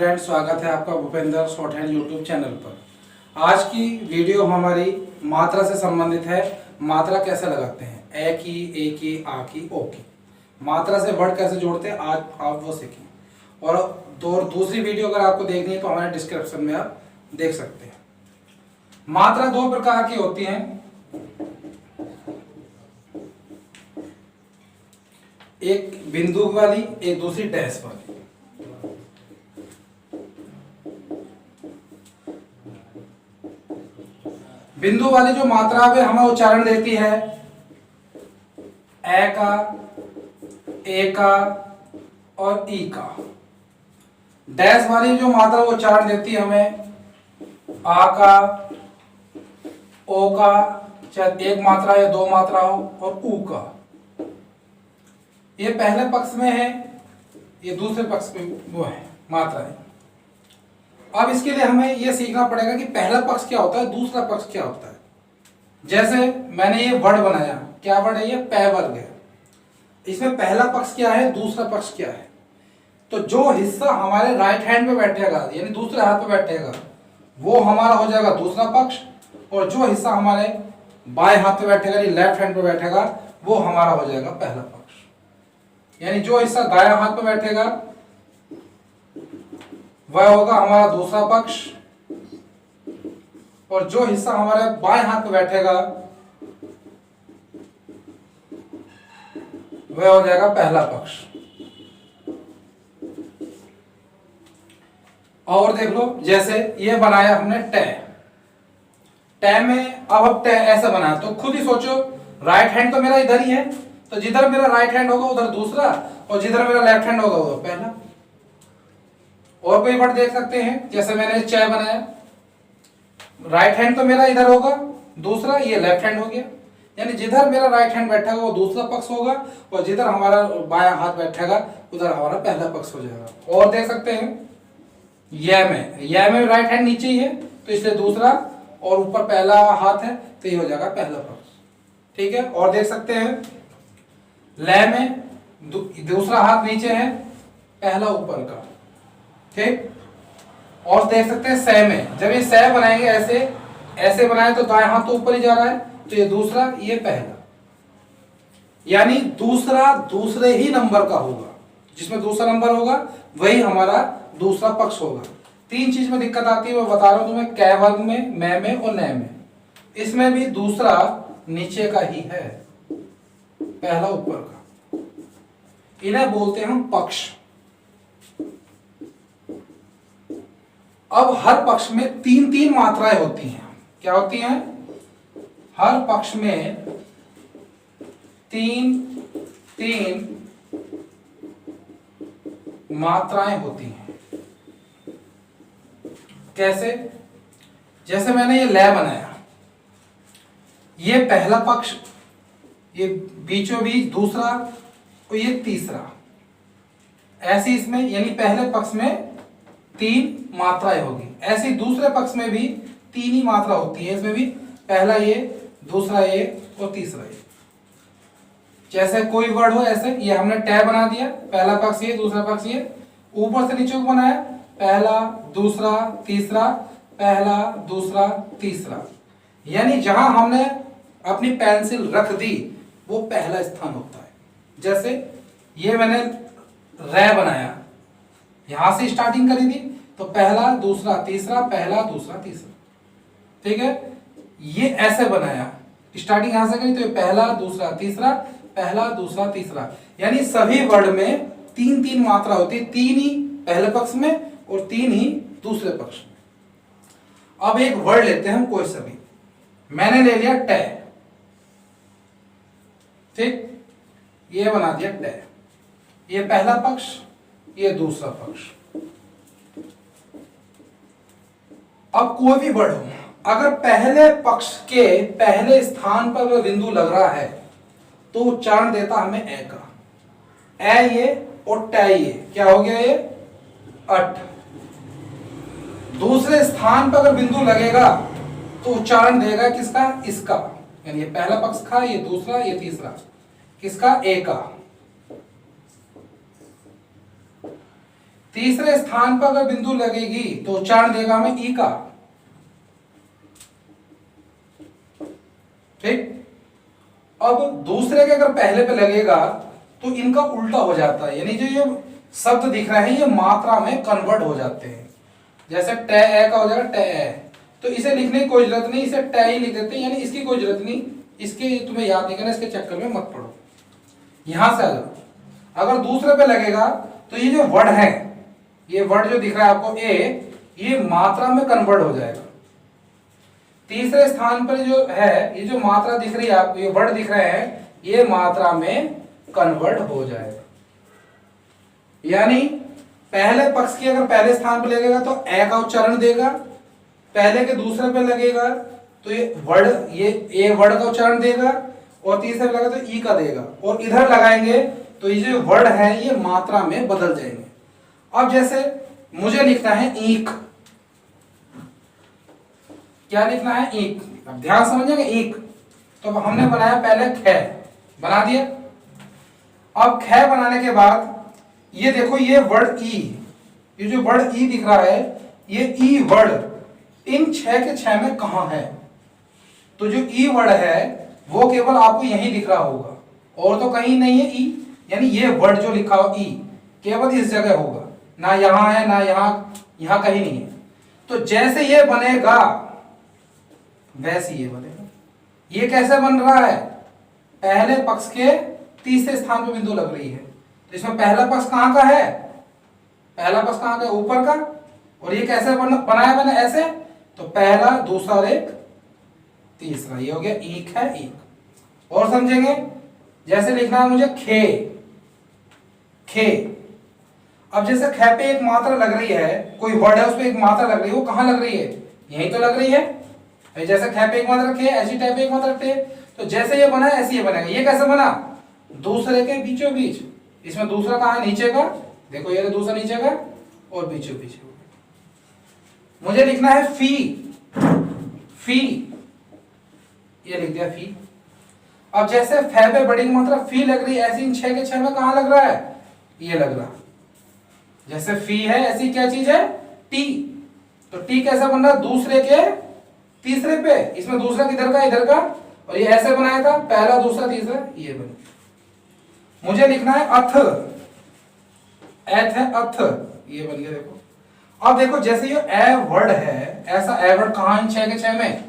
Student, स्वागत है आपका Bhupendra short hand YouTube channel पर। आज की वीडियो हमारी मात्रा से संबंधित है। मात्रा कैसे लगाते हैं, ए की, ए की, आ की, ओ की। मात्रा से वर्ड कैसे जोड़ते हैं, आज आप वो सीखें। और दूसरी वीडियो अगर आपको देखनी है तो हमारे डिस्क्रिप्शन में आप देख सकते हैं। मात्रा दो प्रकार की होती हैं, एक बिंदु वाली, एक दूसरी डैश वाली। बिंदु वाली जो मात्रा पे हमें उच्चारण देती है ए का, ए का और ई का। डैश वाली जो मात्रा उच्चारण देती है हमें आ का, ओ का, चाहे एक मात्रा या दो मात्रा हो, और ऊ का। ये पहले पक्ष में है, ये दूसरे पक्ष में वो है मात्रा है। अब इसके लिए हमें यह सीखना पड़ेगा कि पहला पक्ष क्या होता है, दूसरा पक्ष क्या होता है। जैसे मैंने ये वर्ड बनाया, क्या वर्ड है ये, पै वर्ग है। इसमें पहला पक्ष क्या है, दूसरा पक्ष क्या है। तो जो हिस्सा हमारे राइट हैंड पे बैठेगा, यानी दूसरे हाथ पे बैठेगा, वो हमारा हो जाएगा दूसरा पक्ष। और जो हिस्सा हमारे बाएं हाथ पे बैठेगा, यानी लेफ्ट हैंड पे बैठेगा, वो हमारा हो जाएगा पहला पक्ष। यानी जो हिस्सा दायां हाथ पे बैठेगा वह होगा हमारा दूसरा पक्ष, और जो हिस्सा हमारे बाएं हाथ पे बैठेगा वह हो जाएगा पहला पक्ष। और देख लो, जैसे ये बनाया हमने टे। टे में अब टे ऐसा बनाया, तो खुद ही सोचो, राइट हैंड तो मेरा इधर ही है, तो जिधर मेरा राइट हैंड होगा उधर दूसरा, और जिधर मेरा लेफ्ट हैंड होगा उधर पहला। और कोई वर्ड देख सकते हैं, जैसे मैंने चे बनाया, राइट हैंड तो मेरा इधर होगा, दूसरा ये लेफ्ट हैंड हो गया। यानी जिधर मेरा राइट हैंड बैठेगा वो दूसरा पक्ष होगा, और जिधर हमारा बायां हाथ बैठेगा उधर हमारा पहला पक्ष हो जाएगा। और देख सकते हैं यह में राइट हैंड नीचे ही है, तो इसलिए दूसरा, और ऊपर पहला हाथ है, तो ये हो जाएगा पहला पक्ष। ठीक है। और देख सकते हैं ले में दूसरा हाथ नीचे है, पहला ऊपर का। ठीक। और देख सकते हैं सै में, जब ये सै बनाएंगे ऐसे ऐसे बनाए तो दाएं हाथ तो ऊपर ही जा रहा है, तो ये दूसरा, ये पहला। यानी दूसरा दूसरे ही नंबर का होगा, जिसमें दूसरा नंबर होगा वही हमारा दूसरा पक्ष होगा। तीन चीज में दिक्कत आती है, मैं बता रहा हूं तुम्हें, कै वर्ग में, मैं में और नै में। इसमें भी दूसरा नीचे का ही है, पहला ऊपर का। इन्हें बोलते हैं हम पक्ष। अब हर पक्ष में तीन तीन मात्राएं होती हैं। क्या होती हैं? हर पक्ष में तीन तीन मात्राएं होती हैं। कैसे? जैसे मैंने ये ले बनाया, ये पहला पक्ष, ये बीचों बीच दूसरा, और ये तीसरा। ऐसे इसमें, यानी पहले पक्ष में तीन मात्राएं होगी, ऐसी दूसरे पक्ष में भी तीन ही मात्रा होती है। इसमें भी पहला ये, दूसरा ये और तीसरा ये। जैसे कोई वर्ड हो ऐसे, ये हमने टे बना दिया, पहला पक्ष ये, दूसरा पक्ष ये, ऊपर से नीचे को बनाया, पहला दूसरा तीसरा, पहला दूसरा तीसरा। यानी जहां हमने अपनी पेंसिल रख दी वो पहला स्थान होता है। जैसे ये मैंने रे बनाया, यहां से स्टार्टिंग करी थी, तो पहला दूसरा तीसरा, पहला दूसरा तीसरा। ठीक है। ये ऐसे बनाया, स्टार्टिंग यहां से करी, तो ये पहला दूसरा तीसरा, पहला दूसरा तीसरा। यानी सभी वर्ड में तीन तीन मात्रा होती है, तीन ही पहले पक्ष में और तीन ही दूसरे पक्ष में। अब एक वर्ड लेते हैं हम कोई सा भी। मैंने ले लिया टे। ठीक, ये बना दिया टे। ये पहला पक्ष, ये दूसरा पक्ष। अब कोई भी वर्ड हो, अगर पहले पक्ष के पहले स्थान पर वह बिंदु लग रहा है तो उच्चारण देता हमें ए का। ए ये और टे ये, क्या हो गया ये, अट। दूसरे स्थान पर अगर बिंदु लगेगा तो उच्चारण देगा किसका, इसका। यानी ये पहला पक्ष का, ये दूसरा, ये तीसरा, किसका, ए का। तीसरे स्थान पर अगर बिंदु लगेगी तो उच्चारण देगा हमें ई का। ठीक। अब दूसरे के अगर पहले पे लगेगा तो इनका उल्टा हो जाता है, यानी जो ये शब्द दिख रहे हैं ये मात्रा में कन्वर्ट हो जाते हैं। जैसे ट ए का हो जाएगा ट ए, तो इसे लिखने की कोई जरूरत नहीं, इसे ट ही लिख देते हैं, यानी इसकी कोई जरूरत नहीं, इसके तुम्हें याद नहीं करना, इसके चक्कर में मत पड़ो। यहां से आ जाओ। अगर दूसरे पे लगेगा तो ये जो वर्ड है, ये वर्ड जो दिख रहा है आपको ए, ये मात्रा में कन्वर्ट हो जाएगा। तीसरे स्थान पर जो है, ये जो मात्रा दिख रही है आपको, ये वर्ड दिख रहे हैं, ये मात्रा में कन्वर्ट हो जाएगा। यानी पहले पक्ष की अगर पहले स्थान पर लगेगा तो ए का उच्चारण देगा, पहले के दूसरे पे लगेगा तो ये वर्ड, ये ए वर्ड का उच्चारण देगा, और तीसरे पे लगा तो ई का देगा, और इधर लगाएंगे तो ये जो वर्ड है ये मात्रा में बदल जाएंगे। अब जैसे मुझे लिखना है ईक, क्या लिखना है ईक, अब ध्यान समझिएगा ईक, तो हमने बनाया पहले ख, बना दिया। अब ख बनाने के बाद ये देखो ये वर्ड ई, ये जो वर्ड ई दिख रहा है, ये ई वर्ड इन 6 के 6 में कहां है, तो जो ई वर्ड है वो केवल आपको यहीं दिख रहा होगा, और तो कहीं नहीं है ई, यानी ये वर्ड जो लिखा हो ई केवल इस जगह होगा, ना यहां है ना यहां कहीं नहीं है। तो जैसे ये बनेगा वैसे ये बनेगा। ये कैसे बन रहा है, पहले पक्ष के तीसरे स्थान पर बिंदु लग रही है, तो इसमें पहला पक्ष कहां का है, पहला पक्ष कहां का, ऊपर का, और ये कैसे बनाया मैंने ऐसे, तो पहला दूसरा और एक तीसरा, ये हो गया ईक है ईक। और समझेंगे, जैसे लिखना है मुझे खे, खे। अब जैसे खे पे एक मात्रा लग रही है, कोई वर्ड है उस पे एक मात्रा लग रही है, वो कहां लग रही है, यहीं तो लग रही है। जैसे खे पे एक मात्रा खे, ऐसी टाइप पे एक मात्रा टे, तो जैसे ये बना ऐसे ये बनेगा। ये कैसे बना, दूसरे के बीचों बीच, इसमें दूसरा कहां है, नीचे का, देखो ये दूसरा नीचे का, और बीचों बीच। मुझे लिखना है फी, फी, ये लिख दिया फी। अब जैसे फे पे बड़ी मात्रा फी लग रही है, ऐसी इन 6 के 6 में कहां लग रहा है, ये लग रहा। जैसे फी है ऐसी क्या चीज है, टी, तो टी कैसे बन रहा, दूसरे के तीसरे पे, इसमें दूसरा किधर का, इधर का, और ये ऐसे बनाया था, पहला दूसरा तीसरा, ये बन। मुझे लिखना है अथ, एथ है अथ, ये बन गया। देखो अब देखो, जैसे ये ए वर्ड है, ऐसा ए वर्ड कहां, इन 6 के 6 में,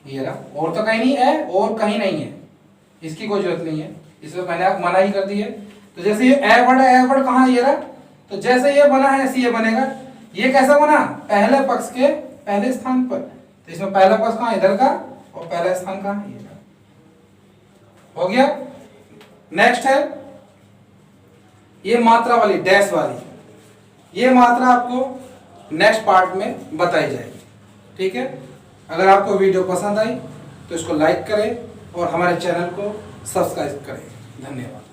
ये रहा, और तो कहीं नहीं है, और कहीं नहीं है, इसकी कोई जरूरत नहीं है, इसमें मैंने मना ही कर दी है। तो जैसे ये ए वर्ड है, ए वर्ड कहां, ये रहा, तो जैसे ये बना है ऐसे ये बनेगा। ये कैसा बना, पहले पक्ष के पहले स्थान पर, तो इसमें पहला पक्ष कहां, इधर का, और पहला स्थान कहां, ये रहा। हो गया। नेक्स्ट है ये मात्रा वाली, डैश वाली, ये मात्रा आपको नेक्स्ट पार्ट में बताई जाएगी। ठीक है, अगर आपको वीडियो पसंद आई तो इसको लाइक करें और हमारे चैनल को सब्सक्राइब करें। धन्यवाद।